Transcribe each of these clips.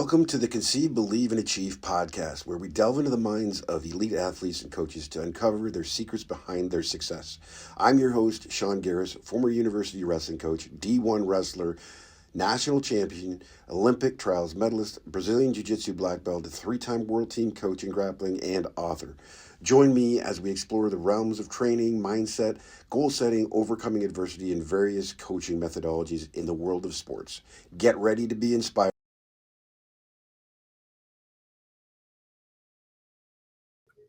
Welcome to the Conceive, Believe, and Achieve podcast, where we delve into the minds of elite athletes and coaches to uncover their secrets behind their success. I'm your host, Sean Garris, former university wrestling coach, D1 wrestler, national champion, Olympic trials medalist, Brazilian Jiu-Jitsu black belt, three-time world team coach in grappling, and author. Join me as we explore the realms of training, mindset, goal setting, overcoming adversity, and various coaching methodologies in the world of sports. Get ready to be inspired.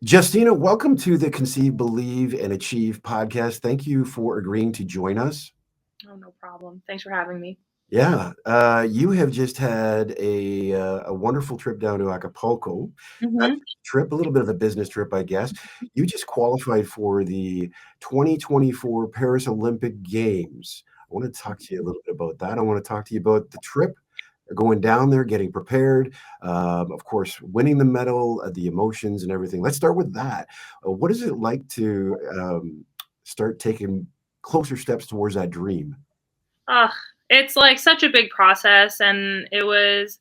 Justina, welcome to the Conceive, Believe, and Achieve podcast. Thank you for agreeing to join us. Oh, no problem. Thanks for having me. Yeah, you have just had a wonderful trip down to Acapulco. Not Mm-hmm. just a trip, a little bit of a business trip, I guess. You just qualified for the 2024 Paris Olympic Games. I want to talk to you a little bit about that. I want to talk to you about the trip, going down there, getting prepared, of course, winning the medal, the emotions and everything. Let's start with that. What is it like to start taking closer steps towards that dream? It's like such a big process, and it was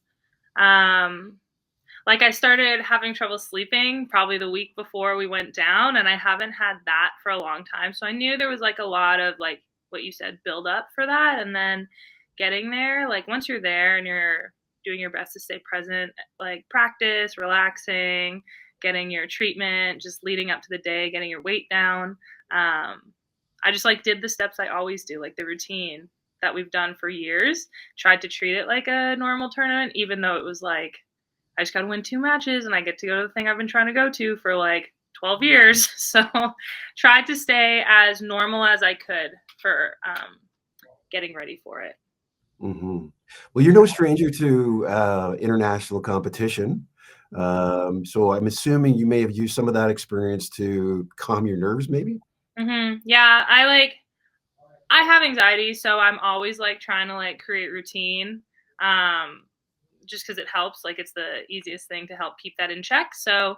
like I started having trouble sleeping probably the week before we went down, and I haven't had that for a long time. So I knew there was like a lot of like what you said, build up for that, and then getting there. Like once you're there and you're doing your best to stay present, like practice, relaxing, getting your treatment, just leading up to the day, getting your weight down. I just like did the steps I always do, like the routine that we've done for years, tried to treat it like a normal tournament, even though it was like, I just got to win 2 matches and I get to go to the thing I've been trying to go to for like 12 years. So tried to stay as normal as I could for getting ready for it. Mm-hmm. Well, you're no stranger to international competition. So I'm assuming you may have used some of that experience to calm your nerves, maybe? Yeah, I have anxiety, so I'm always like trying to like create routine. Just because it helps, like it's the easiest thing to help keep that in check. So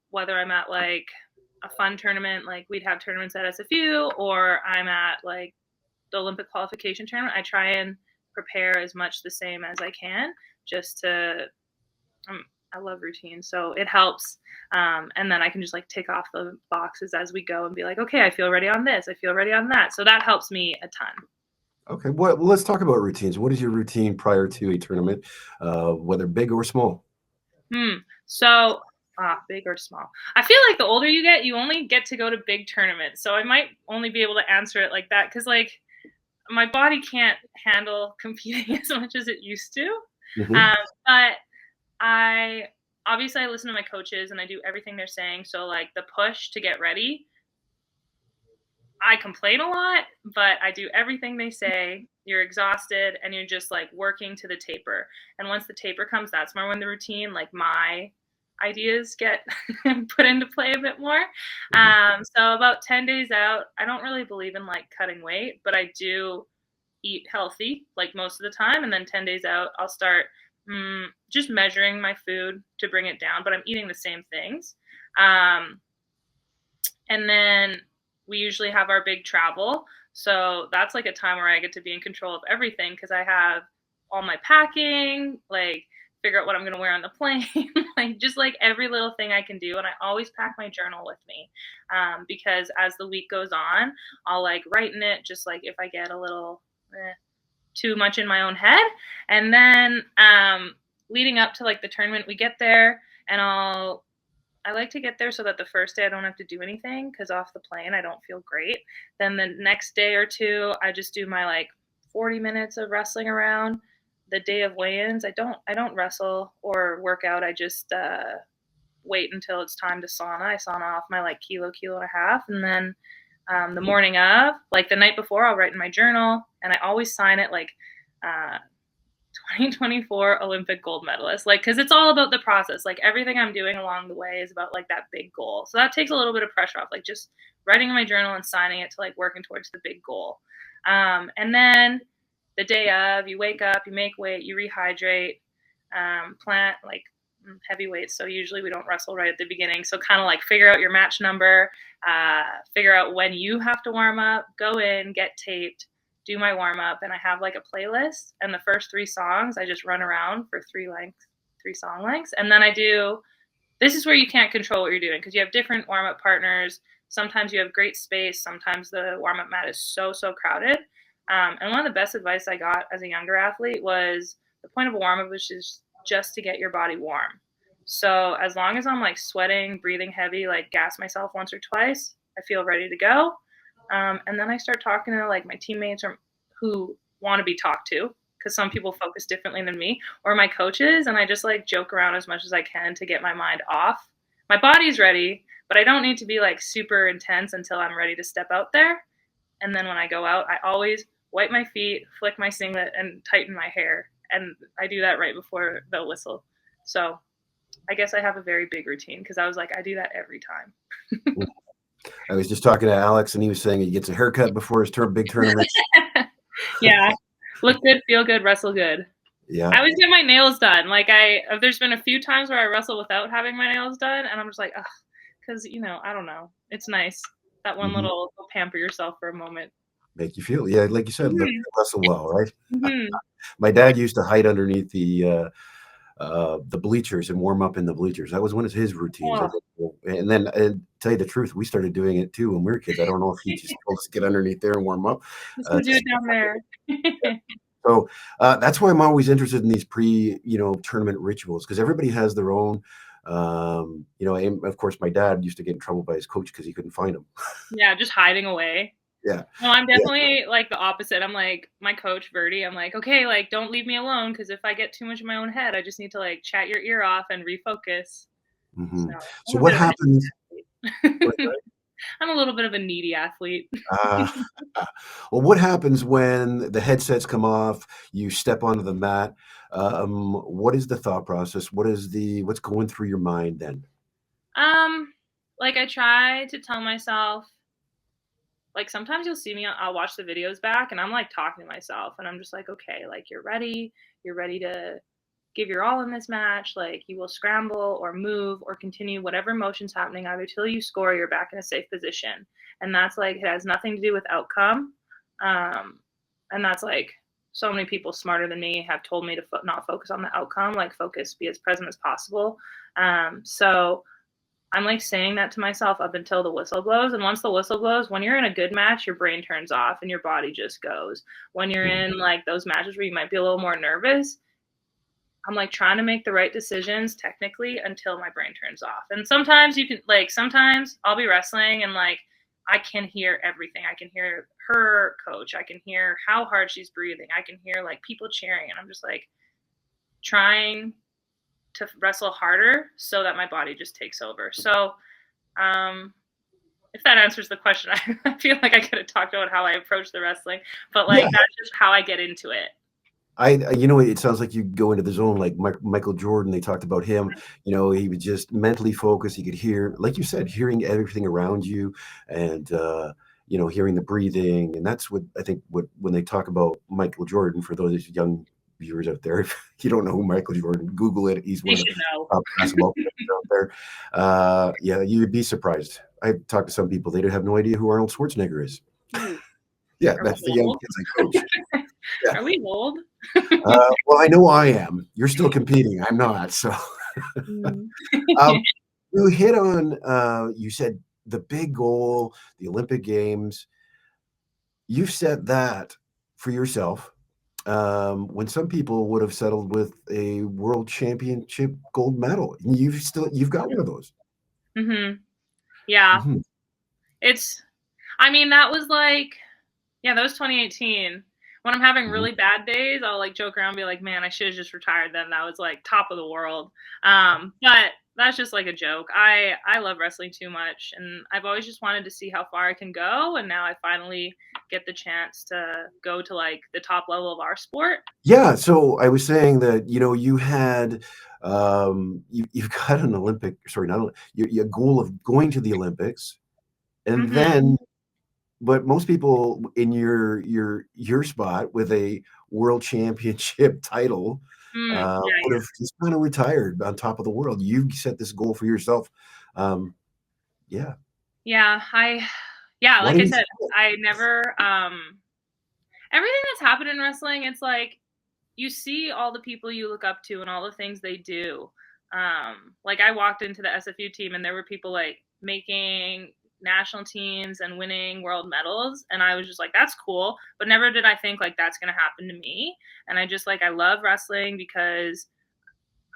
whether I'm at like a fun tournament, like we'd have tournaments at SFU, or I'm at like the Olympic qualification tournament, I try and prepare as much the same as I can, just to I love routine, so it helps. And then I can just like tick off the boxes as we go and be like, okay, I feel ready on this, I feel ready on that. So that helps me a ton. Okay, well, let's talk about routines. What is your routine prior to a tournament, whether big or small? So, big or small? I feel like the older you get, you only get to go to big tournaments. So I might only be able to answer it like that because, like, my body can't handle competing as much as it used to. Hmm. But I obviously I listen to my coaches and I do everything they're saying. So, like, the push to get ready, I complain a lot, but I do everything they say. You're exhausted and you're just like working to the taper. And once the taper comes, that's more when the routine, like my ideas get put into play a bit more. So about 10 days out, I don't really believe in like cutting weight, but I do eat healthy like most of the time. And then 10 days out, I'll start just measuring my food to bring it down, but I'm eating the same things. Um, and then we usually have our big travel. So that's like a time where I get to be in control of everything because I have all my packing, like figure out what I'm going to wear on the plane, like just like every little thing I can do. And I always pack my journal with me because as the week goes on, I'll like write in it just like if I get a little too much in my own head. And then leading up to like the tournament, we get there and I like to get there so that the first day I don't have to do anything because off the plane I don't feel great. Then the next day or two I just do my like 40 minutes of wrestling around. The day of weigh-ins I don't wrestle or work out. I just wait until it's time to sauna. I sauna off my like kilo and a half, and then the morning of, like the night before, I'll write in my journal, and I always sign it like uh, 2024 Olympic gold medalist, like because it's all about the process. Like everything I'm doing along the way is about like that big goal. So that takes a little bit of pressure off, like just writing in my journal and signing it to like working towards the big goal. And then the day of, you wake up, you make weight, you rehydrate, plant like heavy weights. So usually we don't wrestle right at the beginning. So kind of like figure out your match number, figure out when you have to warm up, go in, get taped, do my warm up, and I have like a playlist, and the first 3 songs I just run around for 3 song lengths, and then this is where you can't control what you're doing because you have different warm up partners. Sometimes you have great space. Sometimes the warm up mat is so crowded. And one of the best advice I got as a younger athlete was the point of a warm up is just to get your body warm. So as long as I'm like sweating, breathing heavy, like gas myself once or twice, I feel ready to go. And then I start talking to like my teammates or who want to be talked to, because some people focus differently than me, or my coaches, and I just like joke around as much as I can to get my mind off. My body's ready, but I don't need to be like super intense until I'm ready to step out there. And then when I go out, I always wipe my feet, flick my singlet, and tighten my hair. And I do that right before the whistle. So I guess I have a very big routine because I was like, I do that every time. I was just talking to Alex, and he was saying he gets a haircut before his big tournament. Yeah. Look good, feel good, wrestle good. Yeah. I always get my nails done. Like there's been a few times where I wrestle without having my nails done, and I'm just like, ugh, because I don't know. It's nice. That one little pamper yourself for a moment. Make you feel, like you said, wrestle well, right? Mm-hmm. My dad used to hide underneath the bleachers and warm up in the bleachers. That was one of his routines. Oh. And then, tell you the truth, we started doing it too when we were kids. I don't know if he just told us to get underneath there and warm up. Just do it down there. So that's why I'm always interested in these tournament rituals, because everybody has their own. And of course, my dad used to get in trouble by his coach because he couldn't find him. Yeah, just hiding away. Yeah. No, I'm definitely like the opposite. I'm like my coach, Verdi. I'm like, okay, like don't leave me alone, because if I get too much in my own head, I just need to like chat your ear off and refocus. Mm-hmm. So what happens? I'm a little bit of a needy athlete. Well, what happens when the headsets come off, you step onto the mat? What is the thought process? What's going through your mind then? Like I try to tell myself, like sometimes you'll see me, I'll watch the videos back and I'm like talking to myself and I'm just like, okay, like you're ready to give your all in this match. Like you will scramble or move or continue whatever motion's happening either till you score or you're back in a safe position. And that's like, it has nothing to do with outcome. And that's like, so many people smarter than me have told me to not focus on the outcome, like focus, be as present as possible. So I'm like saying that to myself up until the whistle blows. And once the whistle blows, when you're in a good match, your brain turns off and your body just goes. When you're in like those matches where you might be a little more nervous, I'm like trying to make the right decisions technically until my brain turns off. And sometimes sometimes I'll be wrestling and like I can hear everything. I can hear her coach. I can hear how hard she's breathing. I can hear like people cheering. And I'm just like trying to wrestle harder so that my body just takes over. So if that answers the question, I feel like I could have talked about how I approach the wrestling, but like that's just how I get into it. It sounds like you go into the zone like Michael Jordan. They talked about him. He was just mentally focused. He could hear, like you said, hearing everything around you, and hearing the breathing. And that's what I think. When they talk about Michael Jordan, for those young viewers out there, if you don't know who Michael Jordan, Google it. He's one of the top basketball players out there. You'd be surprised. I've talked to some people; they don't have no idea who Arnold Schwarzenegger is. Yeah, that's the young kids I coach. Are we old? Well, I know I am. You're still competing. I'm not. So you hit on, you said the big goal, the Olympic Games. You've set that for yourself when some people would have settled with a world championship gold medal. You've got one of those. Mm-hmm. Yeah. Mm-hmm. That was like, that was 2018. When I'm having really bad days, I'll like joke around and be like, man, I should have just retired then. That was like top of the world. But that's just like a joke. I love wrestling too much. And I've always just wanted to see how far I can go. And now I finally get the chance to go to like the top level of our sport. Yeah. So I was saying that, you had, you've got an Olympic, sorry, not a goal of going to the Olympics. And then, but most people in your spot with a world championship title would have just kind of retired on top of the world. You set this goal for yourself. Like I said, I never Everything that's happened in wrestling, it's like you see all the people you look up to and all the things they do. Like I walked into the SFU team and there were people like making national teams and winning world medals, and I was just like, that's cool, but never did I think like that's going to happen to me. And I just like, I love wrestling because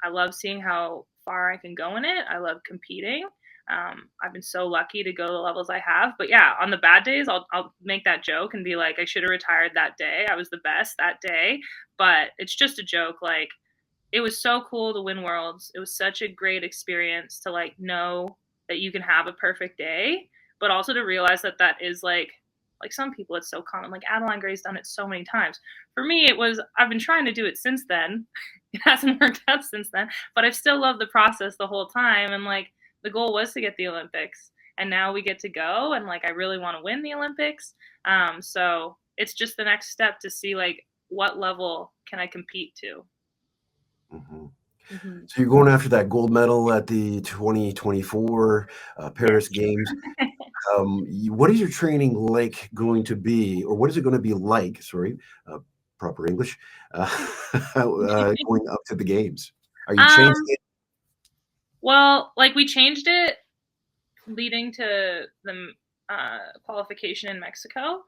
I love seeing how far I can go in it. I love competing. I've been so lucky to go the levels I have. But yeah, on the bad days, I'll make that joke and be like, I should have retired that day. I was the best that day. But it's just a joke. Like, it was so cool to win worlds. It was such a great experience to like know that you can have a perfect day, but also to realize that that is like some people it's so common. Like Adeline Gray's done it so many times. For me, it was I've been trying to do it since then. It hasn't worked out since then, but I've still loved the process the whole time. And like the goal was to get the Olympics, and now we get to go. And like I really want to win the Olympics. So it's just the next step to see like what level can I compete to. Mm-hmm. Mm-hmm. So you're going after that gold medal at the 2024 Paris Yes. Games. What is your training like going to be, or what is it going to be like? Sorry, proper English. Going up to the games. Are you changing um, it? well, like we changed it leading to the qualification in Mexico.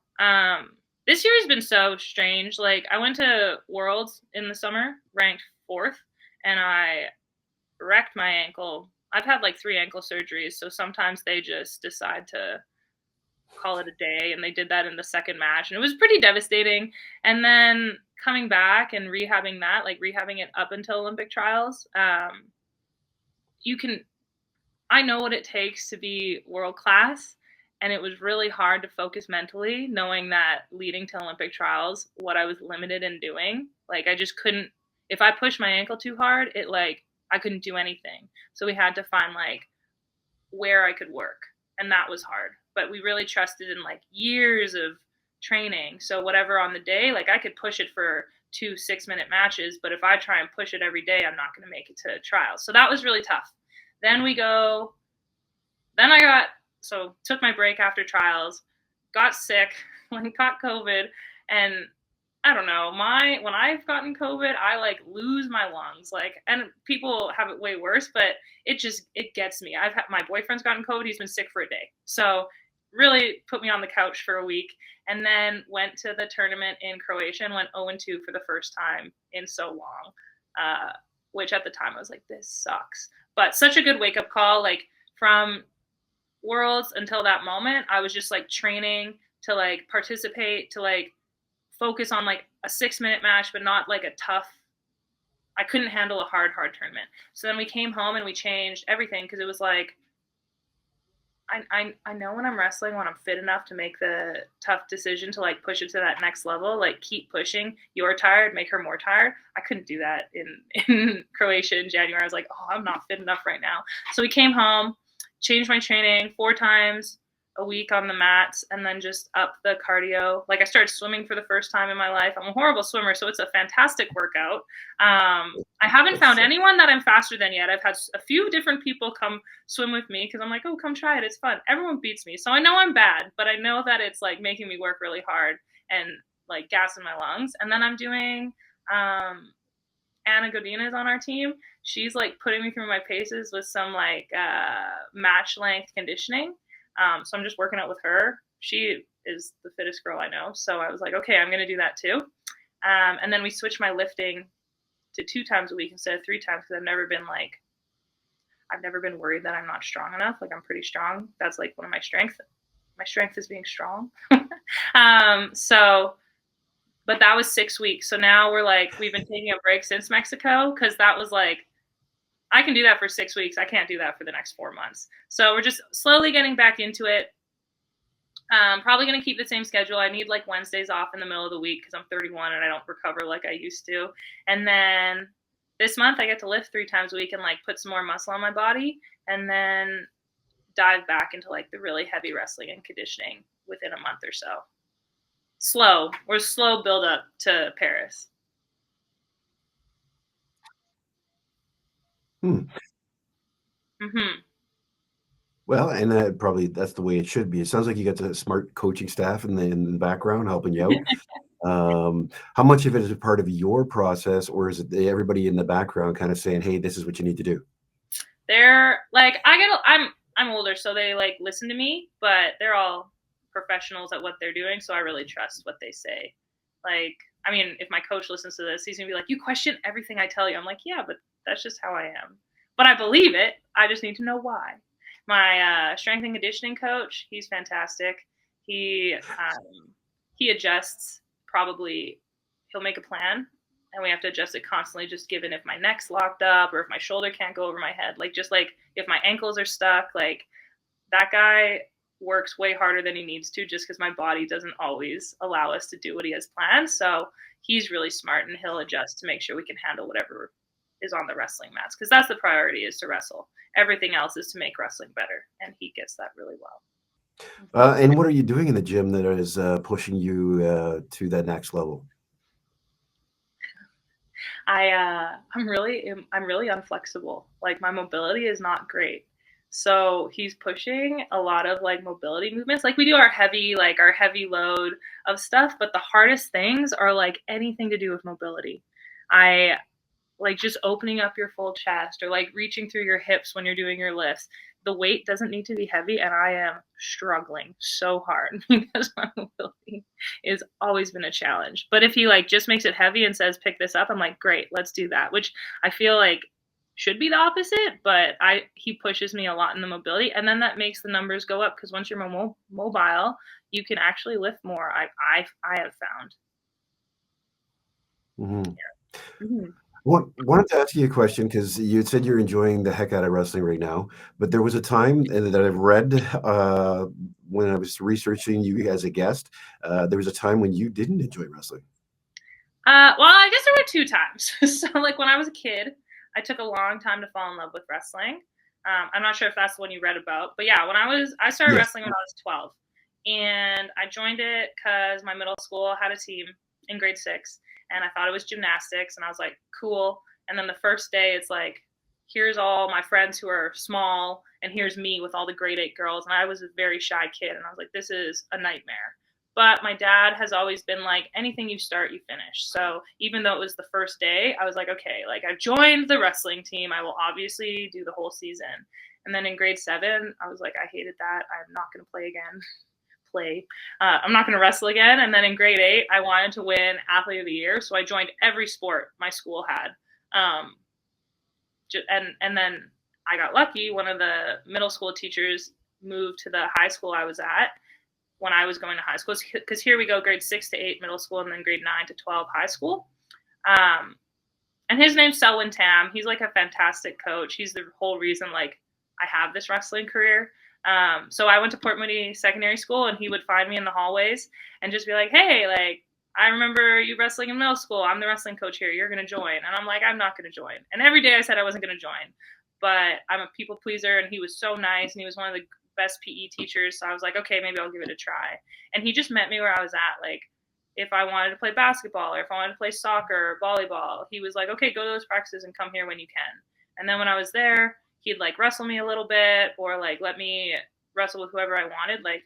This year has been so strange. Like I went to Worlds in the summer, ranked fourth, and I wrecked my ankle. I've had like 3 ankle surgeries, so sometimes they just decide to call it a day, and they did that in the second match, and it was pretty devastating. And then coming back and rehabbing that, like rehabbing it up until Olympic trials, you can I know what it takes to be world class. And it was really hard to focus mentally, knowing that leading to Olympic trials, what I was limited in doing. Like I just couldn't, if I pushed my ankle too hard, it like, I couldn't do anything. So we had to find like where I could work. And that was hard. But we really trusted in like years of training. So whatever on the day, like I could push it for 2 6-minute matches. But if I try and push it every day, I'm not going to make it to trials. So that was really tough. Then we go then I got took my break after trials, got sick, like got COVID, and I don't know. When I've gotten COVID, I like lose my lungs. Like, and people have it way worse, but it gets me. I've had my boyfriend's gotten COVID. He's been sick for a day, so really put me on the couch for a week, and then went to the tournament in Croatia and went 0-2 for the first time in so long. Which at the time I was like, this sucks. But such a good wake up call. Like from Worlds until that moment, I was just like training to like participate, to like focus on like a 6-minute match, but not like a tough. I couldn't handle a hard tournament. So then we came home and we changed everything because it was like I know when I'm wrestling, when I'm fit enough to make the tough decision to like push it to that next level, like keep pushing. You're tired, make her more tired. I couldn't do that in Croatia in January. I was like, oh, I'm not fit enough right now. So we came home, changed my training 4 times a week on the mats, and then just up the cardio. Like I started swimming for the first time in my life. I'm a horrible swimmer, so it's a fantastic workout. I haven't found anyone that I'm faster than yet. I've had a few different people come swim with me because I'm like, oh, come try it. It's fun. Everyone beats me. So I know I'm bad, but I know that it's like making me work really hard and like gas in my lungs. And then I'm doing Anna Godina is on our team. She's like putting me through my paces with some like match length conditioning. So I'm just working out with her. She is the fittest girl I know. So I was like, okay, I'm going to do that too. And then we switched my lifting to 2 times a week instead of 3 times because I've never been worried that I'm not strong enough. Like I'm pretty strong. That's like one of my strengths. My strength is being strong. But that was 6 weeks. So now we've been taking a break since Mexico because that was like, I can do that for 6 weeks. I can't do that for the next 4 months. So we're just slowly getting back into it. Probably going to keep the same schedule. I need like Wednesdays off in the middle of the week because I'm 31 and I don't recover like I used to. And then this month I get to lift 3 times a week and like put some more muscle on my body, and then dive back into like the really heavy wrestling and conditioning within a month or so. We're slow build up to Paris. Hmm. Mm-hmm. Well, and probably that's the way it should be. It sounds like you got the smart coaching staff in the background helping you out. How much of it is a part of your process, or is it everybody in the background kind of saying, "Hey, this is what you need to do"? They're like, I'm older, so they like listen to me, but they're all professionals at what they're doing, so I really trust what they say. Like, I mean, if my coach listens to this, he's gonna be like, "You question everything I tell you." I'm like, "Yeah, but that's just how I am." But I believe it. I just need to know why. My strength and conditioning coach, he's fantastic. He adjusts. Probably, he'll make a plan, and we have to adjust it constantly, just given if my neck's locked up or if my shoulder can't go over my head, like just like if my ankles are stuck. Like, that guy works way harder than he needs to, just because my body doesn't always allow us to do what he has planned. So he's really smart, and he'll adjust to make sure we can handle whatever is on the wrestling mats, because that's the priority, is to wrestle. Everything else is to make wrestling better, and he gets that really well. And what are you doing in the gym that is pushing you to that next level? I'm really unflexible. Like, my mobility is not great. So he's pushing a lot of like mobility movements. Like, we do our heavy load of stuff, but the hardest things are like anything to do with mobility. I like just opening up your full chest, or like reaching through your hips when you're doing your lifts. The weight doesn't need to be heavy, and I am struggling so hard because my mobility has always been a challenge. But if he like just makes it heavy and says pick this up, I'm like, great, let's do that. Which I feel like should be the opposite, but he pushes me a lot in the mobility, and then that makes the numbers go up, because once you're mobile, you can actually lift more. I have found. Mhm. Mhm. Wanted to ask you a question because you said you're enjoying the heck out of wrestling right now, but there was a time that I've read when I was researching you as a guest. There was a time when you didn't enjoy wrestling. Well, I guess there were two times. So, like, when I was a kid, I took a long time to fall in love with wrestling. I'm not sure if that's the one you read about, but yeah, I started Yes. wrestling when I was 12, and I joined it because my middle school had a team in grade 6, and I thought it was gymnastics, and I was like, cool. And then the first day, it's like, here's all my friends who are small, and here's me with all the grade 8 girls, and I was a very shy kid, and I was like, this is a nightmare. But my dad has always been like, anything you start, you finish. So even though it was the first day, I was like, okay, like, I've joined the wrestling team. I will obviously do the whole season. And then in grade 7, I was like, I hated that. I'm not going to play again. I'm not going to wrestle again. And then in grade 8, I wanted to win Athlete of the Year. So I joined every sport my school had. Um, and then I got lucky. One of the middle school teachers moved to the high school I was at when I was going to high school, because here we go, grade 6 to 8 middle school, and then grade 9 to 12 high school. Um, and his name's Selwyn Tam. He's like a fantastic coach. He's the whole reason like I have this wrestling career. So I went to Port Moody Secondary School, and he would find me in the hallways and just be like, hey, like, I remember you wrestling in middle school. I'm the wrestling coach here. You're going to join. And I'm like, I'm not going to join. And every day I said I wasn't going to join. But I'm a people pleaser, and he was so nice, and he was one of the best PE teachers. So I was like, okay, maybe I'll give it a try. And he just met me where I was at. Like, if I wanted to play basketball, or if I wanted to play soccer or volleyball, he was like, okay, go to those practices and come here when you can. And then when I was there, he'd like wrestle me a little bit, or like let me wrestle with whoever I wanted. Like,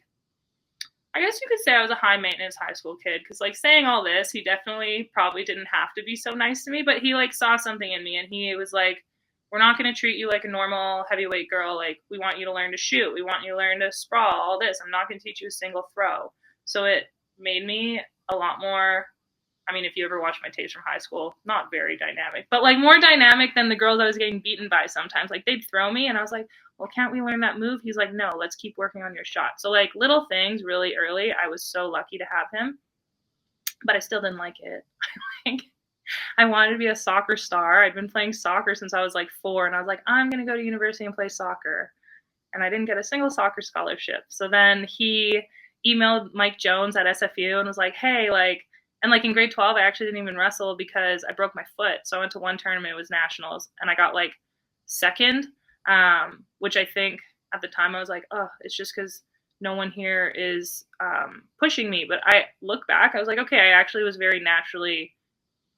I guess you could say I was a high maintenance high school kid, because like saying all this, he definitely probably didn't have to be so nice to me, but he like saw something in me, and he was like, we're not going to treat you like a normal heavyweight girl. Like, we want you to learn to shoot. We want you to learn to sprawl, all this. I'm not going to teach you a single throw. So it made me a lot more, I mean, if you ever watch my tapes from high school, not very dynamic, but like more dynamic than the girls I was getting beaten by sometimes. Like, they'd throw me, and I was like, well, can't we learn that move? He's like, no, let's keep working on your shot. So like little things really early. I was so lucky to have him, but I still didn't like it. Like, I wanted to be a soccer star. I'd been playing soccer since I was like 4, and I was like, I'm going to go to university and play soccer. And I didn't get a single soccer scholarship. So then he emailed Mike Jones at SFU and was like, hey, like, and like in grade 12, I actually didn't even wrestle because I broke my foot. So I went to one tournament, it was nationals, and I got like second, which I think at the time I was like, oh, it's just because no one here is pushing me. But I look back, I was like, okay, I actually was very naturally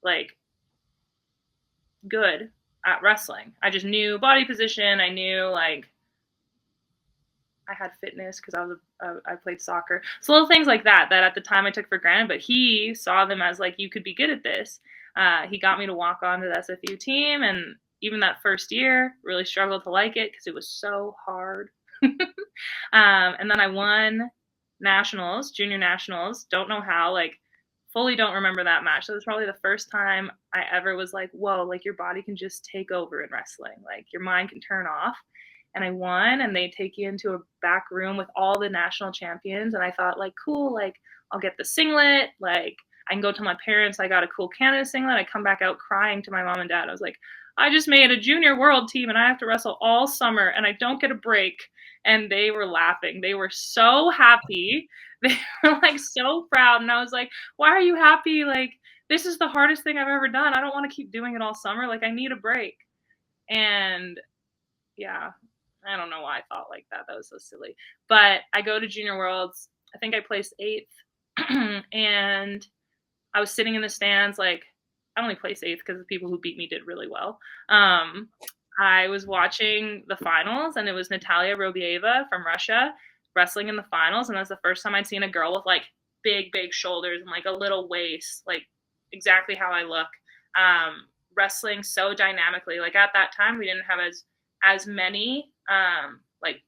like good at wrestling. I just knew body position. I knew like I had fitness because I played soccer. So little things like that at the time I took for granted, but he saw them as like, you could be good at this. He got me to walk onto the SFU team, and even that first year, really struggled to like it because it was so hard. And then I won nationals, junior nationals. Don't know how, like, fully don't remember that match. So it was probably the first time I ever was like, whoa, like your body can just take over in wrestling. Like your mind can turn off. And I won, and they take you into a back room with all the national champions. And I thought, like, cool, like I'll get the singlet, like I can go tell my parents I got a cool Canada singlet. I come back out crying to my mom and dad. I was like, I just made a junior world team and I have to wrestle all summer and I don't get a break. And they were laughing. They were so happy. They were like so proud. And I was like, why are you happy? Like, this is the hardest thing I've ever done. I don't want to keep doing it all summer. Like, I need a break. And yeah, I don't know why I thought like that. That was so silly. But I go to Junior Worlds. I think I placed 8th. And I was sitting in the stands. Like, I only placed 8th because the people who beat me did really well. I was watching the finals, and it was Natalia Robieva from Russia wrestling in the finals. And that was the first time I'd seen a girl with like big shoulders and like a little waist, like exactly how I look, wrestling so dynamically. Like at that time, we didn't have as many like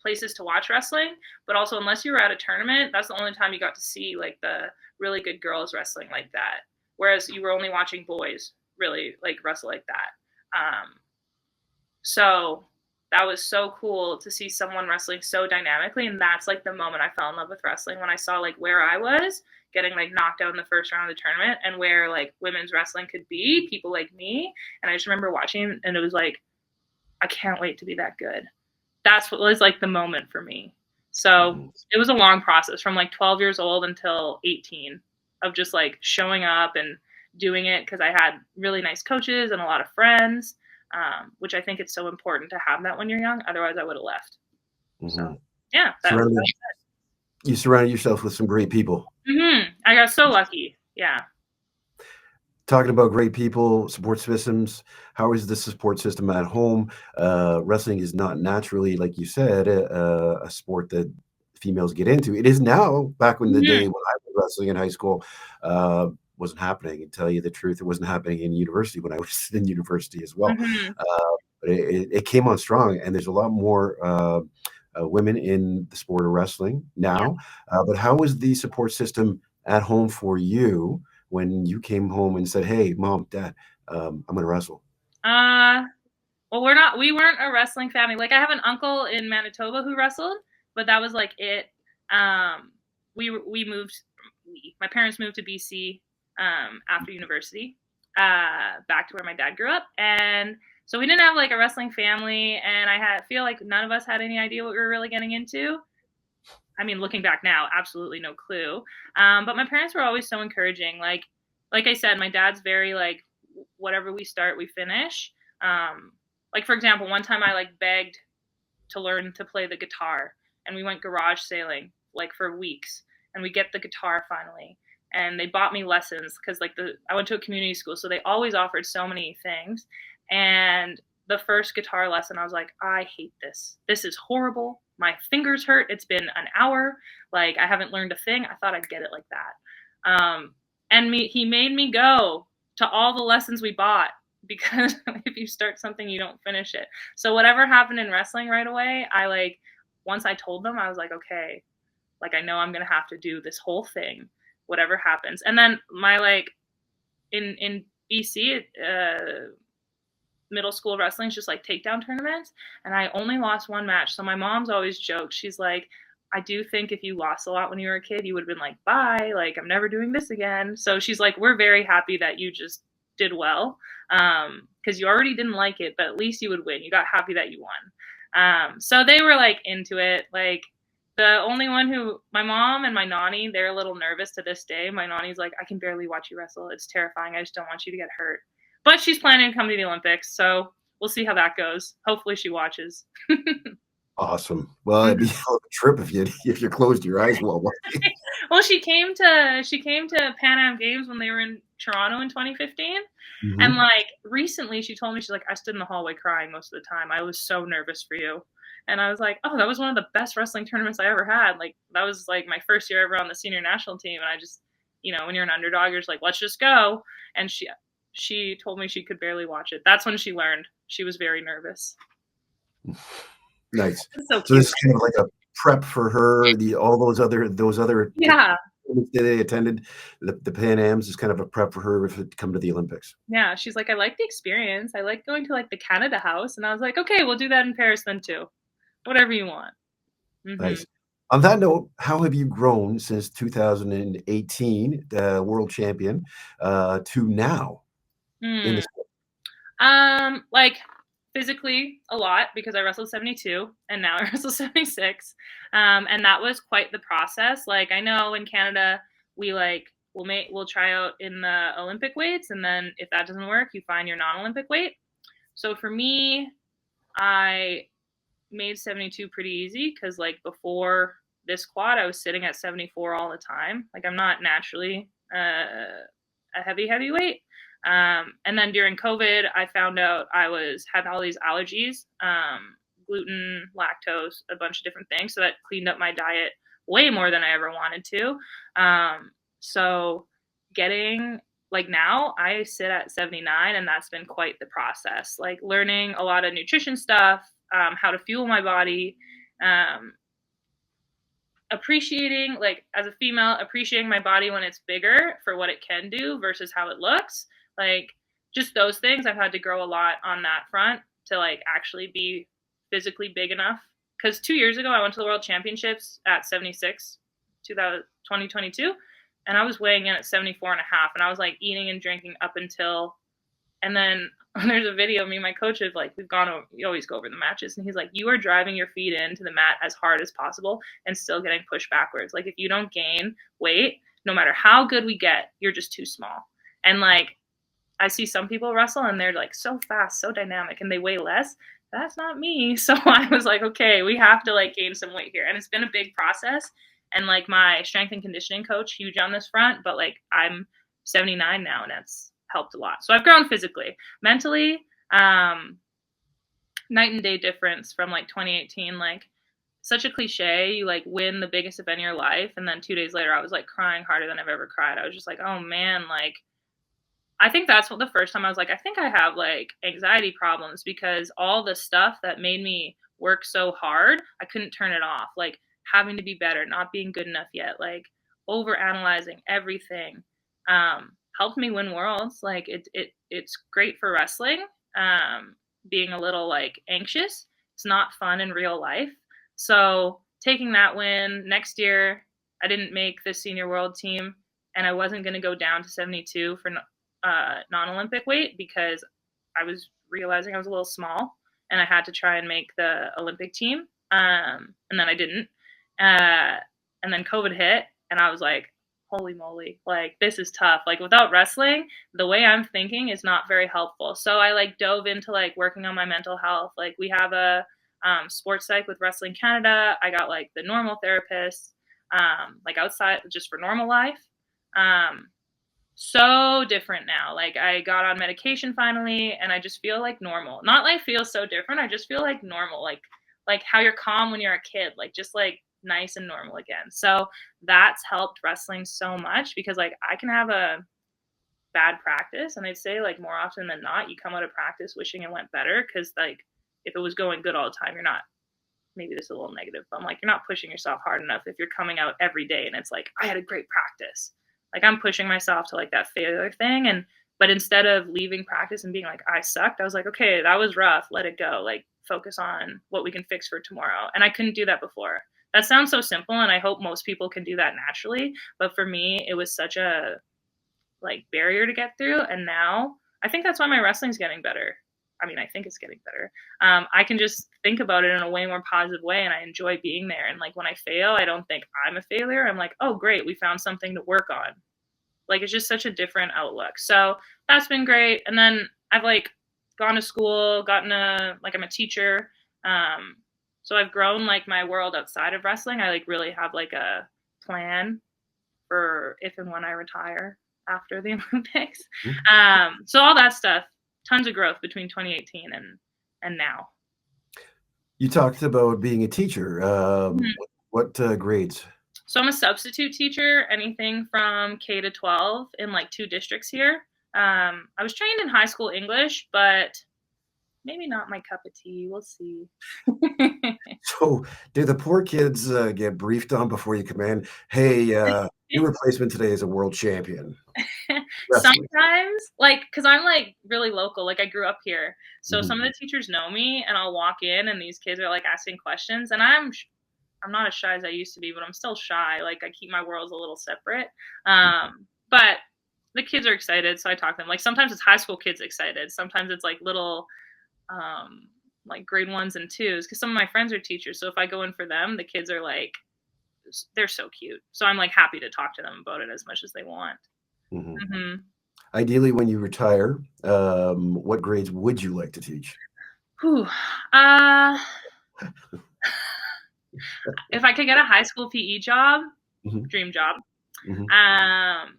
places to watch wrestling, but also unless you were at a tournament, that's the only time you got to see like the really good girls wrestling like that. Whereas you were only watching boys really like wrestle like that. So that was so cool to see someone wrestling so dynamically. And that's like the moment I fell in love with wrestling, when I saw like where I was getting like knocked out in the first round of the tournament and where like women's wrestling could be, people like me. And I just remember watching, and it was like, I can't wait to be that good. That's what was like the moment for me. So it was a long process from like 12 years old until 18 of just like showing up and doing it, because I had really nice coaches and a lot of friends. Which I think it's so important to have that when you're young. Otherwise, I would have left. So, yeah. You surrounded yourself with some great people. I got so lucky. Yeah. Talking about great people, support systems, how is the support system at home? Wrestling is not naturally, like you said, a sport that females get into. It is now. Back in the day when I was wrestling in high school, wasn't happening. And tell you the truth, it wasn't happening in university when I was in university as well. But it came on strong, and there's a lot more women in the sport of wrestling now. But how was the support system at home for you when you came home and said, "Hey, mom, dad, I'm going to wrestle"? Well, we weren't a wrestling family. Like I have an uncle in Manitoba who wrestled, but that was like it. My parents moved to BC after university, back to where my dad grew up. And so we didn't have like a wrestling family, and feel like none of us had any idea what we were really getting into. I mean, looking back now, absolutely no clue. But my parents were always so encouraging. Like I said, my dad's very like, whatever we start, we finish. Like for example, one time I like begged to learn to play the guitar, and we went garage sailing like for weeks, and we get the guitar finally. And they bought me lessons because like I went to a community school, so they always offered so many things. And the first guitar lesson, I was like, I hate this. This is horrible. My fingers hurt. It's been an hour. Like I haven't learned a thing. I thought I'd get it like that. And he made me go to all the lessons we bought, because if you start something, you don't finish it. So whatever happened in wrestling right away, once I told them, I was like, okay, like I know I'm going to have to do this whole thing, whatever happens. And then my like in BC, middle school wrestling is just like takedown tournaments, and I only lost one match. So my mom's always joked, she's like, I do think if you lost a lot when you were a kid, you would have been like, bye, like I'm never doing this again. So she's like, we're very happy that you just did well, because you already didn't like it, but at least you would win. You got happy that you won. So they were like into it. Like the only one my mom and my nanny, they're a little nervous to this day. My nanny's like, I can barely watch you wrestle. It's terrifying. I just don't want you to get hurt. But she's planning to come to the Olympics, so we'll see how that goes. Hopefully she watches. Awesome. Well, it'd be a trip if you closed your eyes while watching. Well, she came to Pan Am Games when they were in Toronto in 2015. And like recently she told me, she's like, I stood in the hallway crying most of the time. I was so nervous for you. And I was like, oh, that was one of the best wrestling tournaments I ever had. Like, that was like my first year ever on the senior national team. And I just, when you're an underdog, you're just like, let's just go. And she told me she could barely watch it. That's when she learned. She was very nervous. Nice. So So cute. this is kind of like a prep for her. All those other Yeah. that they attended, the Pan Ams is kind of a prep for her to come to the Olympics. Yeah. She's like, I like the experience. I like going to like the Canada House. And I was like, okay, we'll do that in Paris then too. Whatever you want. Nice. On that note, how have you grown since 2018, world champion, to now in the Like physically a lot because I wrestled 72 and now I wrestle 76. And that was quite the process. Like I know in Canada we'll try out in the Olympic weights, and then if that doesn't work, you find your non-Olympic weight. So for me, I made 72 pretty easy because like before this quad, I was sitting at 74 all the time. Like I'm not naturally a heavyweight. And then during COVID, I found out had all these allergies, gluten, lactose, a bunch of different things. So that cleaned up my diet way more than I ever wanted to. So getting like now I sit at 79, and that's been quite the process. Like learning a lot of nutrition stuff, how to fuel my body, appreciating, like as a female, appreciating my body when it's bigger for what it can do versus how it looks. Like just those things, I've had to grow a lot on that front to like actually be physically big enough. Because 2 years ago, I went to the World Championships at 76, 2022, and I was weighing in at 74 and a half, and I was like eating and drinking up until, and then there's a video of me and my coach of like, we always go over the matches, and he's like, you are driving your feet into the mat as hard as possible and still getting pushed backwards. Like if you don't gain weight, no matter how good we get, you're just too small. And like I see some people wrestle and they're like so fast, so dynamic, and they weigh less. That's not me. So I was like, okay, we have to like gain some weight here. And it's been a big process. And like my strength and conditioning coach, huge on this front, but like I'm 79 now, and that's helped a lot. So I've grown physically. Mentally, night and day difference from like 2018. Like such a cliche, you like win the biggest event in your life, and then 2 days later I was like crying harder than I've ever cried. I was just like, oh man, like I think that's the first time I was like, I think I have like anxiety problems, because all the stuff that made me work so hard, I couldn't turn it off. Like having to be better, not being good enough yet, like over analyzing everything, helped me win worlds. Like it's great for wrestling. Being a little like anxious, it's not fun in real life. So taking that win next year, I didn't make the senior world team, and I wasn't going to go down to 72 for non-Olympic weight because I was realizing I was a little small and I had to try and make the Olympic team. And then I didn't. And then COVID hit, and I was like, holy moly, like this is tough. Like without wrestling, the way I'm thinking is not very helpful. So I like dove into like working on my mental health. Like we have a sports psych with Wrestling Canada. I got like the normal therapists, like outside just for normal life. So different now. Like I got on medication finally, and I just feel like normal. Not like feel so different. I just feel like normal. Like how you're calm when you're a kid. Like just like nice and normal again. So that's helped wrestling so much, because like I can have a bad practice, and I'd say like more often than not, you come out of practice wishing it went better, because like if it was going good all the time, you're not, maybe this is a little negative, but I'm like, you're not pushing yourself hard enough if you're coming out every day and it's like, I had a great practice. Like I'm pushing myself to like that failure thing. But instead of leaving practice and being like, I sucked, I was like, okay, that was rough. Let it go. Like focus on what we can fix for tomorrow. And I couldn't do that before. That sounds so simple, and I hope most people can do that naturally. But for me, it was such a like barrier to get through. And now I think that's why my wrestling's getting better. I mean, I think it's getting better. I can just think about it in a way more positive way, and I enjoy being there. And like when I fail, I don't think I'm a failure. I'm like, oh, great, we found something to work on. Like it's just such a different outlook. So that's been great. And then I've like gone to school, I'm a teacher. So I've grown like my world outside of wrestling. I like really have like a plan for if and when I retire after the Olympics. So all that stuff, tons of growth between 2018 and now. You talked about being a teacher. Mhm. What grades? So I'm a substitute teacher, anything from K to 12 in like 2 districts here. I was trained in high school English, but maybe not my cup of tea. We'll see. So, do the poor kids get briefed on before you come in? Hey, your replacement today is a world champion wrestling. Sometimes, like, because I'm like really local, like I grew up here. So Mhm. some of the teachers know me and I'll walk in and these kids are like asking questions and I'm not as shy as I used to be, but I'm still shy. Like I keep my worlds a little separate. But the kids are excited, so I talk to them. Like sometimes it's high school kids excited. Sometimes it's like little like grade ones and twos because some of my friends are teachers. So if I go in for them, the kids are like they're so cute. So I'm like happy to talk to them about it as much as they want. Mhm. hmm Ideally, when you retire, what grades would you like to teach? Whew. Uh, if I could get a high school PE job, Mhm. dream job. Mhm. Um,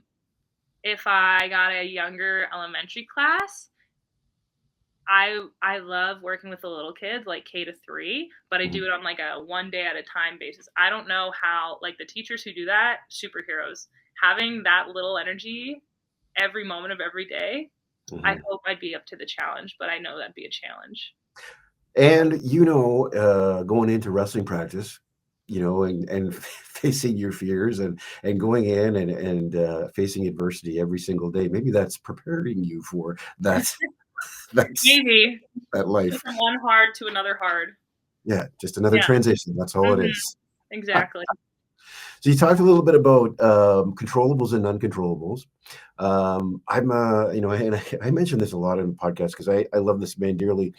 if I got a younger elementary class, I love working with the little kids, like K to 3, but I Mhm. do it on like a one day at a time basis. I don't know how like the teachers who do that, superheroes, having that little energy every moment of every day. I Mhm. hope I'd be up to the challenge, but I know that'd be a challenge. And, going into wrestling practice, and facing your fears and going in and facing adversity every single day, maybe that's preparing you for that's Maybe. that Go life. from one hard to another hard. Yeah, just another Yeah. transition, that's all it Mhm. is. Exactly. So you talked a little bit about controllables and uncontrollables. I mention this a lot in podcasts because I love this man dearly.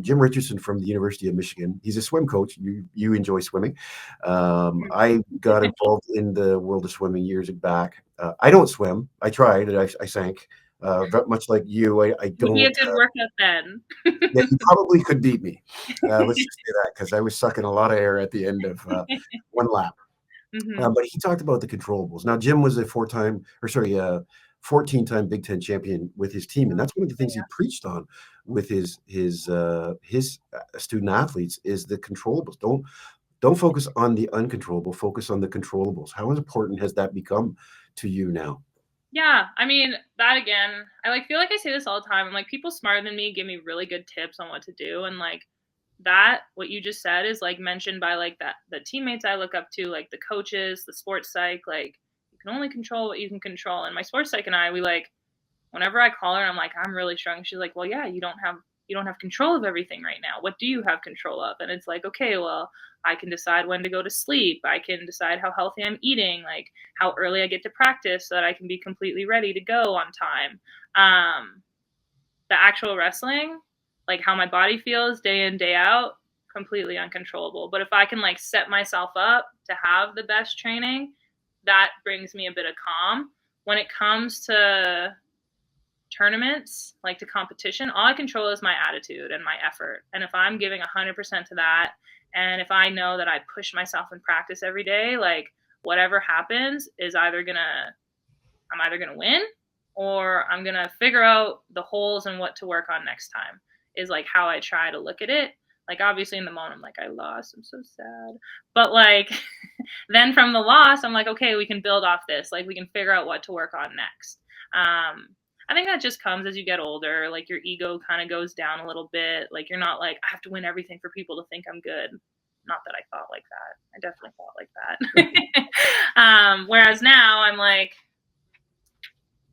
Jim Richardson from the University of Michigan. He's a swim coach. You enjoy swimming. I got involved in the world of swimming years back. I don't swim. I tried. I sank. Much like you, I Would be a don't. good workout then. Yeah, you probably could beat me. Let's just say that because I was sucking a lot of air at the end of one lap. Mhm. But he talked about the controllables. Now, Jim was a 14-time Big Ten champion with his team, and that's one of the things he preached on with his student athletes is the controllables. Don't focus on the uncontrollable. Focus on the controllables. How important has that become to you now? Yeah, I mean, that again, I like feel like I say this all the time. I'm like people smarter than me give me really good tips on what to do and like that what you just said is like mentioned by like that the teammates I look up to, like the coaches, the sports psych, like you can only control what you can control. And my sports psych and I, we like whenever I call her, I'm like, I'm really struggling. She's like, well, yeah, you don't have control of everything right now. What do you have control of? And it's like, okay, well, I can decide when to go to sleep. I can decide how healthy I'm eating, like how early I get to practice so that I can be completely ready to go on time. Um, the actual wrestling, like how my body feels day in, day out, completely uncontrollable. But if I can like set myself up to have the best training, that brings me a bit of calm. When it comes to tournaments, like to competition, all I control is my attitude and my effort. And if I'm giving 100% to that, and if I know that I push myself in practice every day, like whatever happens is I'm either gonna win or I'm gonna figure out the holes and what to work on next time. Is like how I try to look at it. Like obviously in the moment, I'm like I lost, I'm so sad. But like then from the loss, I'm like okay, we can build off this. Like we can figure out what to work on next. I think that just comes as you get older. Like your ego kind of goes down a little bit. Like you're not like I have to win everything for people to think I'm good. Not that I thought like that. I definitely thought like that. Whereas now I'm like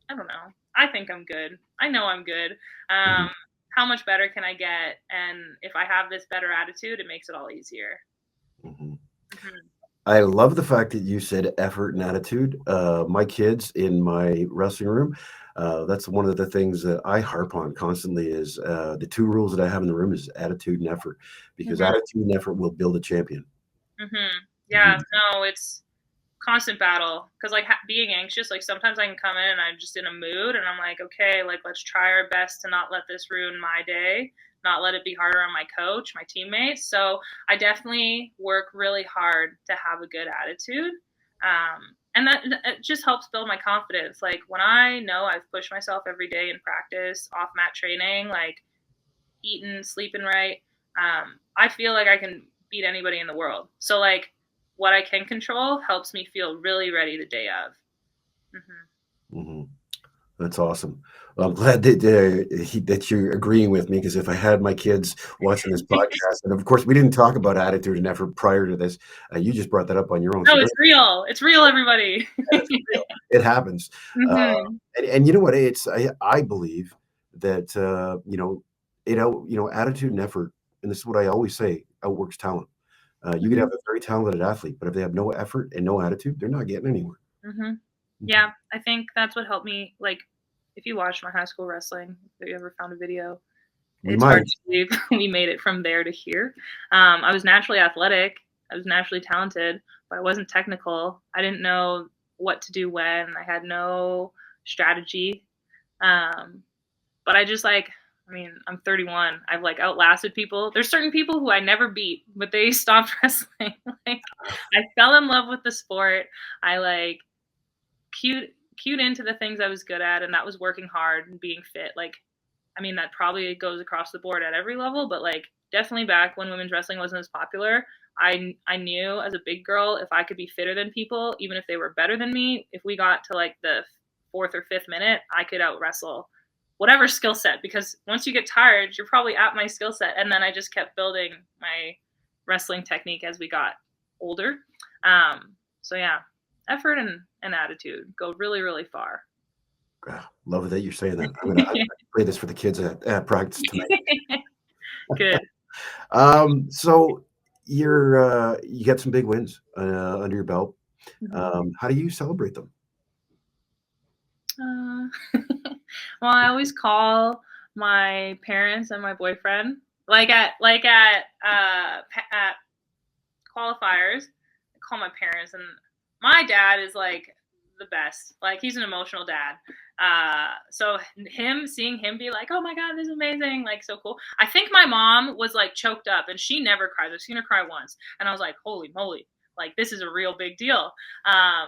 I don't know. I think I'm good. I know I'm good. Mhm. Um, how much better can I get? And if I have this better attitude, it makes it all easier. Mhm. hmm I love the fact that you said effort and attitude. My kids in my wrestling room, that's one of the things that I harp on constantly is the two rules that I have in the room is attitude and effort, because hmm attitude and effort will build a champion. Yeah, Mhm. no, it's constant battle because like being anxious, like sometimes I can come in and I'm just in a mood and I'm like, okay, like let's try our best to not let this ruin my day, not let it be harder on my coach, my teammates. So I definitely work really hard to have a good attitude. And that it just helps build my confidence. Like when I know I've pushed myself every day in practice, off mat training, like eating, sleeping right, I feel like I can beat anybody in the world. So like what I can control helps me feel really ready the day of. That's awesome. Well, I'm glad that you're agreeing with me, because if I had my kids watching this podcast, and of course we didn't talk about attitude and effort prior to this, you just brought that up on your own. No, So it's real. It's real, everybody. it's real. It happens. And you know what? I believe that attitude and effort, and this is what I always say, outworks talent. You could have a very talented athlete, but if they have no effort and no attitude, they're not getting anywhere. Yeah, I think that's what helped me. Like, if you watched my high school wrestling, if you ever found a video, it's hard to believe we made it from there to here. I was naturally athletic. I was naturally talented, but I wasn't technical. I didn't know what to do when. I had no strategy. But I just I'm 31. I've like outlasted people. There's certain people who I never beat, but they stopped wrestling. Like, I fell in love with the sport. I like cued into the things I was good at, and that was working hard and being fit. Like, I mean, that probably goes across the board at every level, but like definitely back when women's wrestling wasn't as popular, I knew as a big girl, if I could be fitter than people, even if they were better than me, if we got to like the 4th or 5th minute, I could out wrestle whatever skill set, because once you get tired, you're probably at my skill set. And then I just kept building my wrestling technique as we got older. So yeah, effort and attitude go really, really far. Love it that you're saying that. I'm gonna play this for the kids at practice tonight. Good. So you got some big wins under your belt. How do you celebrate them? Well, I always call my parents and my boyfriend, like at qualifiers. I call my parents, and my dad is like the best. Like, he's an emotional dad. So seeing him be like, oh my God, this is amazing. Like, so cool. I think my mom was like choked up, and she never cries. I've seen her cry once. And I was like, holy moly. Like, this is a real big deal.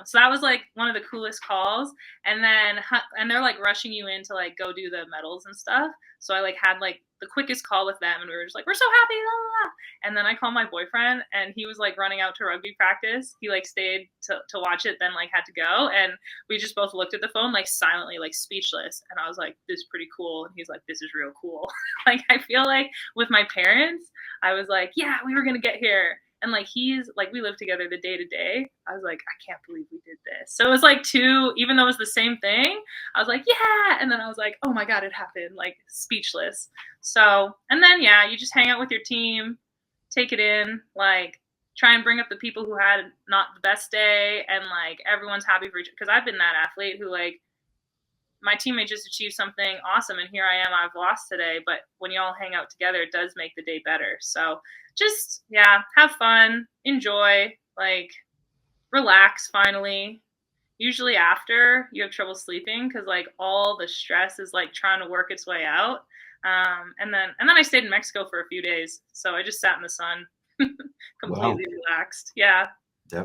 So that was like one of the coolest calls. And they're like rushing you in to like go do the medals and stuff. So I like had like the quickest call with them, and we were just like, we're so happy. Blah, blah, blah. And then I called my boyfriend, and he was like running out to rugby practice. He like stayed to watch it, then like had to go. And we just both looked at the phone, like silently, like speechless. And I was like, this is pretty cool. And he's like, this is real cool. Like, I feel like with my parents, I was like, yeah, we were going to get here. And like, he's like, we live together the day to day. I was like, I can't believe we did this. So it was like even though it was the same thing, I was like, yeah. And then I was like, oh my God, it happened, like speechless. So, and then, yeah, you just hang out with your team, take it in, like try and bring up the people who had not the best day, and like everyone's happy for each other. Cause I've been that athlete who like, my teammate just achieved something awesome, and here I am, I've lost today. But when you all hang out together, it does make the day better. So just, yeah, have fun, enjoy, like relax finally. Usually after, you have trouble sleeping because like all the stress is like trying to work its way out. And then I stayed in Mexico for a few days. So I just sat in the sun, completely relaxed. Yeah.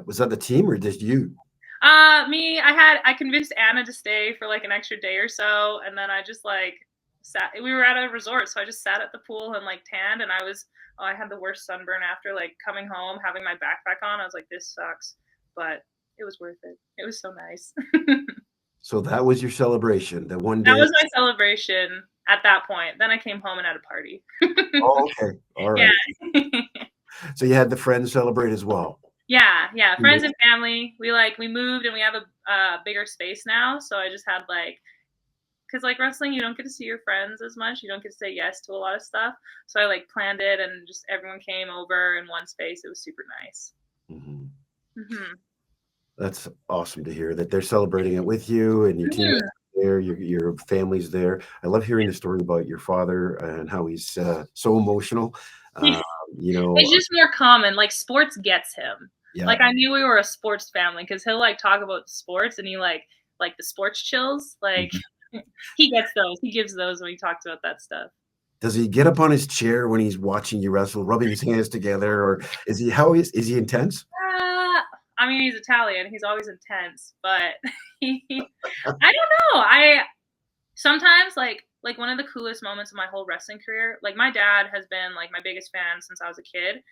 Was that the team or just you? I convinced Anna to stay for like an extra day or so, and then I just like we were at a resort, so I just sat at the pool and like tanned, and I had the worst sunburn after, like coming home, having my backpack on. I was like, this sucks, but it was worth it. It was so nice. So that was your celebration, that one day? That was my celebration at that point. Then I came home and had a party. Oh, okay. All right. Yeah. So you had the friends celebrate as well? Yeah. Friends and family. We moved, and we have a bigger space now. So I just had because like wrestling, you don't get to see your friends as much. You don't get to say yes to a lot of stuff. So I like planned it, and just everyone came over in one space. It was super nice. That's awesome to hear that they're celebrating it with you, and your team is there, your family's there. I love hearing the story about your father and how he's so emotional. It's just more common. Like, sports gets him. Yeah. Like, I knew we were a sports family because he'll like talk about sports, and he like the sports chills. Like, he gets those. He gives those when he talks about that stuff. Does he get up on his chair when he's watching you wrestle, rubbing his hands together, or is he intense? I mean, he's Italian. He's always intense, but I don't know. Sometimes, like, like one of the coolest moments of my whole wrestling career. Like my dad has been like my biggest fan since I was a kid.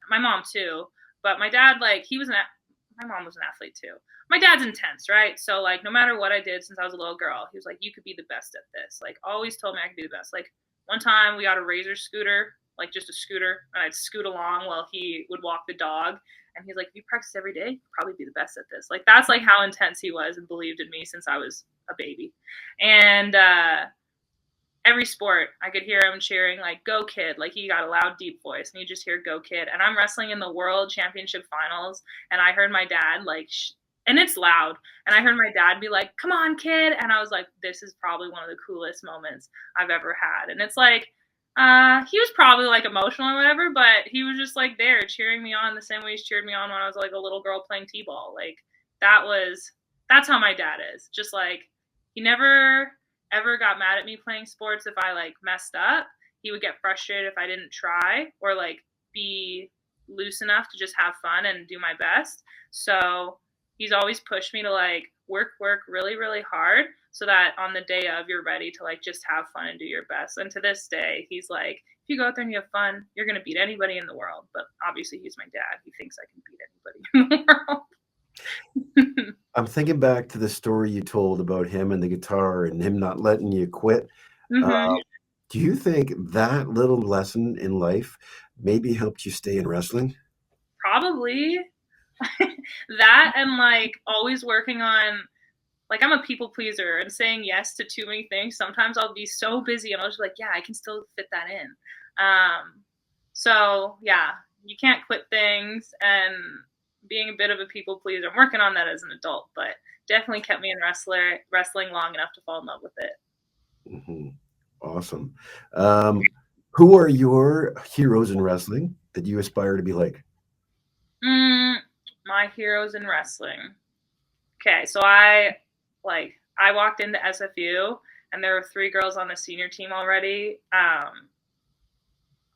My mom too, but my dad, like my mom was an athlete too. My dad's intense, right? So like no matter what I did since I was a little girl, he was like, you could be the best at this. Like always told me I could be the best. Like one time we got a razor scooter, like just a scooter, and I'd scoot along while he would walk the dog. And he's like, if you practice every day, you'll probably be the best at this. Like that's like how intense he was and believed in me since I was a baby. And every sport, I could hear him cheering, like, go kid. Like, he got a loud, deep voice, and you just hear go kid. And I'm wrestling in the world championship finals, and I heard my dad, like, and it's loud. And I heard my dad be like, come on, kid. And I was like, this is probably one of the coolest moments I've ever had. And it's like, he was probably like emotional or whatever, but he was just like there cheering me on the same way he's cheered me on when I was like a little girl playing t-ball. Like, that's how my dad is. Just like, he never ever got mad at me playing sports if I like messed up. He would get frustrated if I didn't try or like be loose enough to just have fun and do my best. So he's always pushed me to like work really, really hard so that on the day of you're ready to like just have fun and do your best. And to this day, he's like, if you go out there and you have fun, you're going to beat anybody in the world. But obviously he's my dad. He thinks I can beat anybody in the world. I'm thinking back to the story you told about him and the guitar and him not letting you quit. Mm-hmm. Do you think that little lesson in life maybe helped you stay in wrestling? Probably. That and like always working on, like, I'm a people pleaser and saying yes to too many things. Sometimes I'll be so busy and I'll just be like, yeah, I can still fit that in. So yeah, you can't quit things, and being a bit of a people pleaser. I'm working on that as an adult, but definitely kept me in wrestling long enough to fall in love with it. Mhm. Awesome. Who are your heroes in wrestling that you aspire to be like? My heroes in wrestling. Okay, so I walked into SFU and there were 3 girls on the senior team already.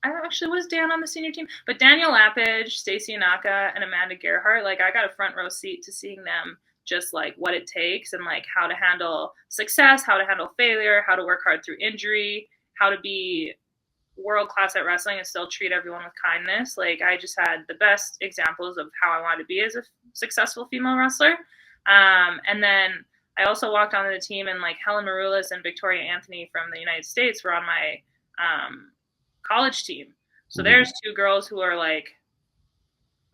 I actually was Dan on the senior team, but Danielle Lappage, Stacey Anaka, and Amanda Gerhart, like I got a front row seat to seeing them just like what it takes and like how to handle success, how to handle failure, how to work hard through injury, how to be world class at wrestling and still treat everyone with kindness. Like I just had the best examples of how I wanted to be as a successful female wrestler. And then I also walked onto the team, and like Helen Maroulis and Victoria Anthony from the United States were on my college team. So there's 2 girls who are like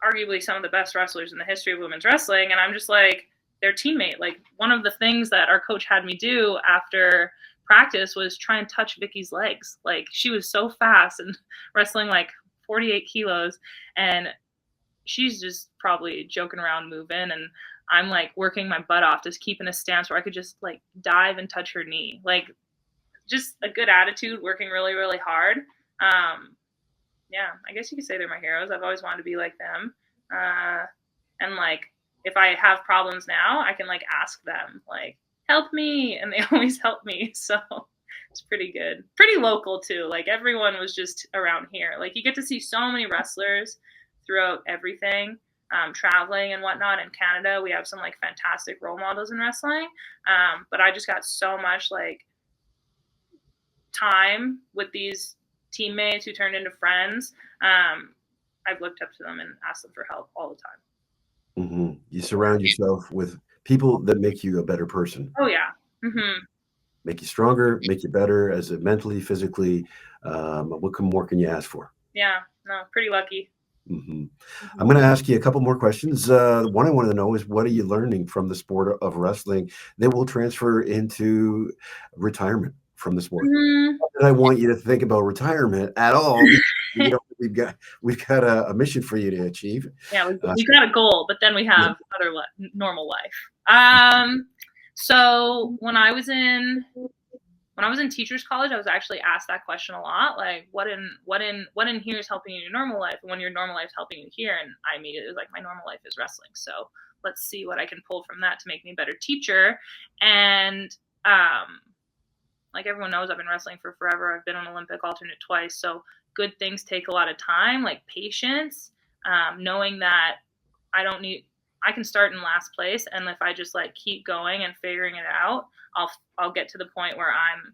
arguably some of the best wrestlers in the history of women's wrestling, and I'm just like their teammate. Like one of the things that our coach had me do after practice was try and touch Vicky's legs. Like she was so fast and wrestling like 48 kilos, and she's just probably joking around moving, and I'm like working my butt off just keeping a stance where I could just like dive and touch her knee. Like just a good attitude, working really, really hard. Yeah, I guess you could say they're my heroes. I've always wanted to be like them. And like if I have problems now, I can like ask them like help me, and they always help me. So it's pretty good. Pretty local too. Like everyone was just around here. Like you get to see so many wrestlers throughout everything. Traveling and whatnot in Canada, we have some like fantastic role models in wrestling. But I just got so much like time with these teammates who turned into friends. I've looked up to them and asked them for help all the time. You surround yourself with people that make you a better person. Oh yeah. Make you stronger, make you better as a mentally, physically. What more can you ask for? Yeah, no, pretty lucky. I'm going to ask you a couple more questions. One I wanted to know is what are you learning from the sport of wrestling that will transfer into retirement from the sport? I want you to think about retirement at all. We've got a mission for you to achieve. Yeah, we've got a goal, but then we have normal life. So when I was in teachers college, I was actually asked that question a lot, like what in here is helping you in your normal life, and when your normal life is helping you here. And I immediately was like, my normal life is wrestling, so let's see what I can pull from that to make me a better teacher. And like everyone knows, I've been wrestling for forever. I've been an Olympic alternate twice, so good things take a lot of time, like patience, knowing that I can start in last place, and if I just like keep going and figuring it out, I'll get to the point where I'm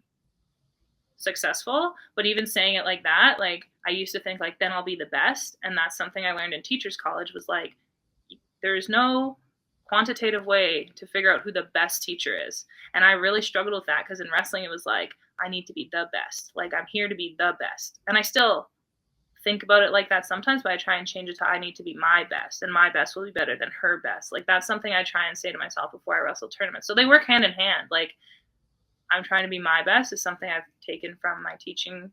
successful. But even saying it like that, like I used to think like, then I'll be the best. And that's something I learned in teachers college was like, there's no quantitative way to figure out who the best teacher is. And I really struggled with that because in wrestling, it was like, I need to be the best. Like I'm here to be the best. And I still think about it like that sometimes, but I try and change it to I need to be my best, and my best will be better than her best. Like that's something I try and say to myself before I wrestle tournaments. So they work hand in hand. Like I'm trying to be my best is something I've taken from my teachers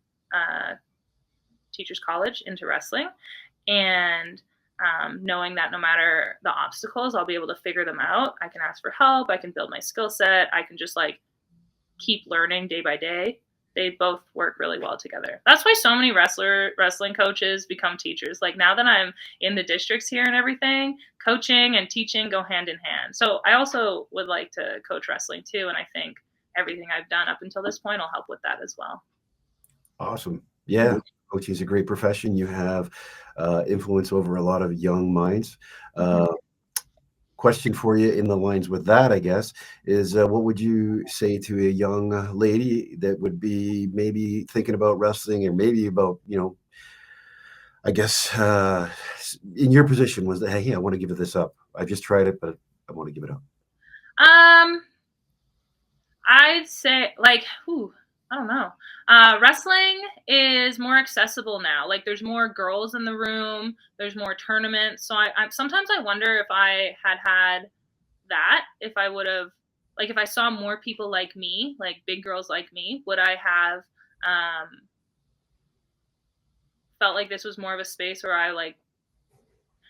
college into wrestling, and knowing that no matter the obstacles, I'll be able to figure them out. I can ask for help. I can build my skill set. I can just like keep learning day by day. They both work really well together. That's why so many wrestling coaches become teachers. Like now that I'm in the districts here and everything, coaching and teaching go hand in hand. So I also would like to coach wrestling too. And I think everything I've done up until this point will help with that as well. Awesome. Yeah. Coaching is a great profession. You have influence over a lot of young minds. Question for you in the lines with that, I guess, is what would you say to a young lady that would be maybe thinking about wrestling or maybe about, I guess, in your position was that, hey, I want to give this up. I just tried it, but I want to give it up. I'd say like, I don't know. Wrestling is more accessible now. Like there's more girls in the room. There's more tournaments. So I sometimes I wonder if I had that, if I would have, like if I saw more people like me, like big girls like me, would I have felt like this was more of a space where I like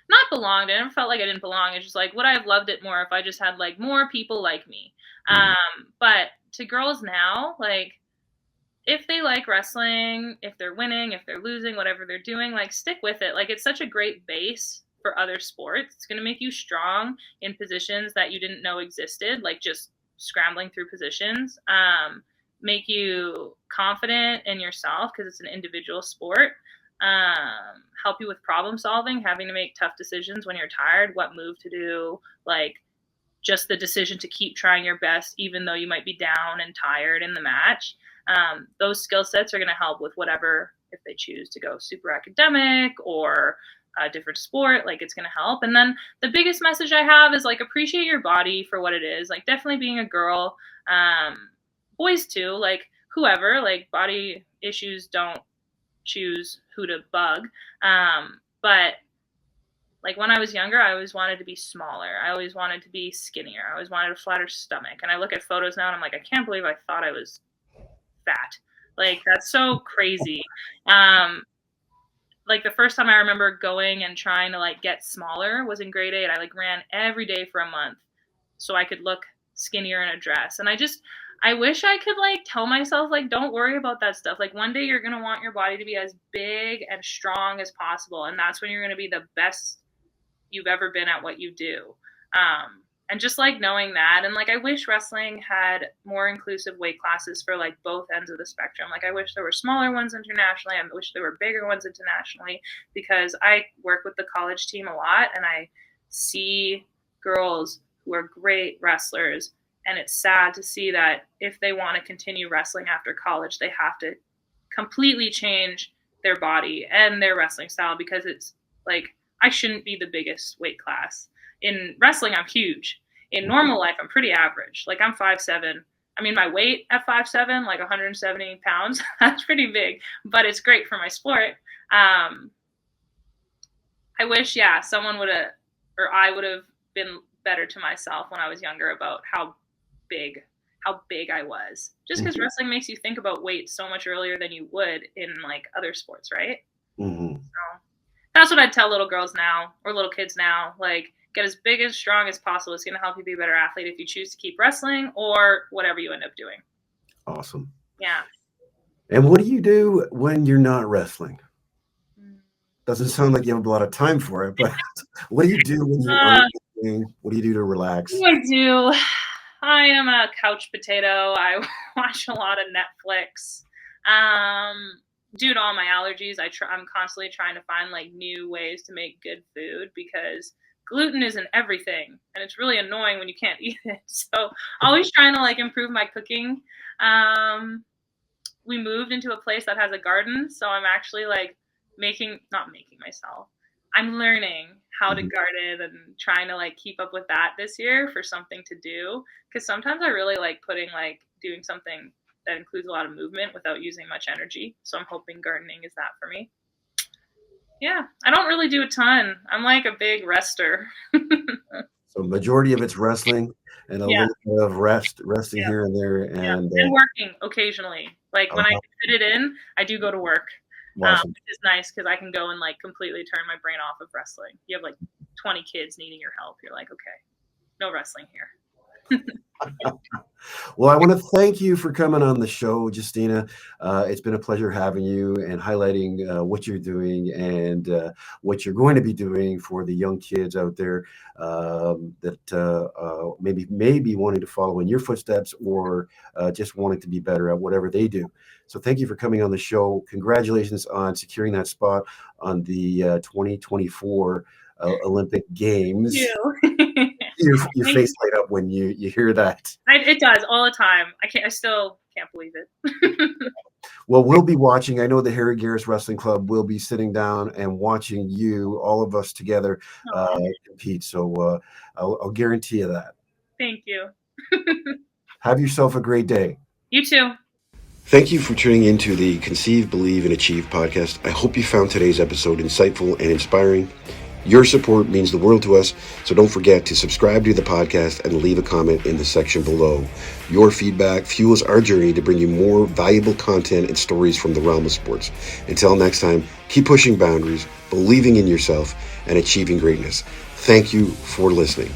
not belonged. I never felt like I didn't belong. It's just like, would I have loved it more if I just had like more people like me? But to girls now, like if they like wrestling, if they're winning, if they're losing, whatever they're doing, like stick with it. Like it's such a great base for other sports. It's going to make you strong in positions that you didn't know existed, like just scrambling through positions. Make you confident in yourself because it's an individual sport. Help you with problem solving, having to make tough decisions when you're tired, what move to do, like just the decision to keep trying your best, even though you might be down and tired in the match. Those skill sets are going to help with whatever, if they choose to go super academic or a different sport, like it's going to help. And then the biggest message I have is like, appreciate your body for what it is. Like definitely being a girl, boys too, like whoever, like body issues don't choose who to bug. But like when I was younger, I always wanted to be smaller. I always wanted to be skinnier. I always wanted a flatter stomach. And I look at photos now and I'm like, I can't believe I thought I was fat. Like that's so crazy. Like the first time I remember going and trying to like get smaller was in grade 8. I like ran every day for a month so I could look skinnier in a dress. And I wish I could like tell myself like don't worry about that stuff. Like one day you're going to want your body to be as big and strong as possible, and that's when you're going to be the best you've ever been at what you do. And just like knowing that, and like I wish wrestling had more inclusive weight classes for like both ends of the spectrum. Like I wish there were smaller ones internationally. I wish there were bigger ones internationally, because I work with the college team a lot and I see girls who are great wrestlers, and it's sad to see that if they want to continue wrestling after college, they have to completely change their body and their wrestling style, because it's like I shouldn't be the biggest weight class. In wrestling, I'm huge. In normal life, I'm pretty average. Like I'm 5'7". I mean, my weight at 5'7", like 170 pounds, that's pretty big, but it's great for my sport. I wish, someone would have, or I would have been better to myself when I was younger about how big I was. Just because wrestling makes you think about weight so much earlier than you would in like other sports, right? Mm-hmm. So that's what I'd tell little girls now, or little kids now. Like, get as big and strong as possible. It's going to help you be a better athlete if you choose to keep wrestling or whatever you end up doing. Awesome. Yeah. And what do you do when you're not wrestling? Doesn't sound like you have a lot of time for it, but what do you do when you aren't wrestling? What do you do to relax? What do I do? I am a couch potato. I watch a lot of Netflix. Due to all my allergies, I'm constantly trying to find like new ways to make good food, because gluten is in everything and it's really annoying when you can't eat it. So always trying to like improve my cooking. we moved into a place that has a garden, so I'm actually like I'm learning how to garden and trying to like keep up with that this year for something to do, because sometimes I really like doing something that includes a lot of movement without using much energy. So I'm hoping gardening is that for me. Yeah, I don't really do a ton. I'm like a big rester. So majority of it's wrestling and a Yeah, little bit of resting yeah, here and there, yeah, and and working occasionally. Like when I uh, fit it in, I do go to work, awesome. which is nice because I can go and like completely turn my brain off of wrestling. You have like 20 kids needing your help. You're like, okay, no wrestling here. Well, I want to thank you for coming on the show, Justina. It's been a pleasure having you and highlighting what you're doing and what you're going to be doing for the young kids out there that maybe wanting to follow in your footsteps or just wanting to be better at whatever they do. So thank you for coming on the show. Congratulations on securing that spot on the 2024 Olympic Games. You. Your face light up when you hear that. It does all the time. I still can't believe it. Well, we'll be watching. I know the Harry Garris Wrestling Club will be sitting down and watching you, all of us together, compete. So I'll guarantee you that. Thank you. Have yourself a great day. You too. Thank you for tuning into the Conceive, Believe, and Achieve podcast. I hope you found today's episode insightful and inspiring. Your support means the world to us, so don't forget to subscribe to the podcast and leave a comment in the section below. Your feedback fuels our journey to bring you more valuable content and stories from the realm of sports. Until next time, keep pushing boundaries, believing in yourself, and achieving greatness. Thank you for listening.